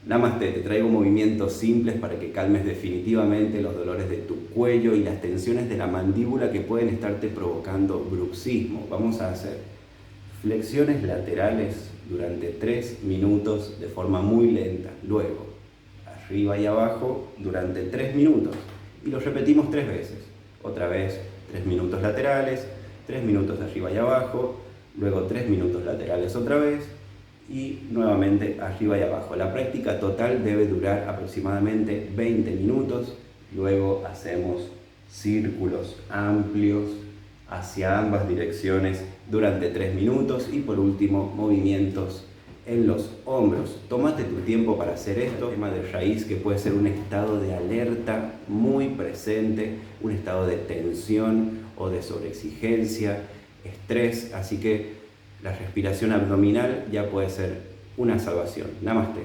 Namaste, te traigo movimientos simples para que calmes definitivamente los dolores de tu cuello y las tensiones de la mandíbula que pueden estarte provocando bruxismo. Vamos a hacer flexiones laterales durante 3 minutos de forma muy lenta. Luego, arriba y abajo durante 3 minutos. Y lo repetimos 3 veces. Otra vez 3 minutos laterales, 3 minutos arriba y abajo, luego 3 minutos laterales otra vez y nuevamente arriba y abajo. La práctica total debe durar aproximadamente 20 minutos. Luego hacemos círculos amplios hacia ambas direcciones durante 3 minutos y por último movimientos en los hombros. Tómate tu tiempo para hacer esto. Tema de raíz que puede ser un estado de alerta muy presente, un estado de tensión o de sobreexigencia, estrés, así que la respiración abdominal ya puede ser una salvación. Namaste.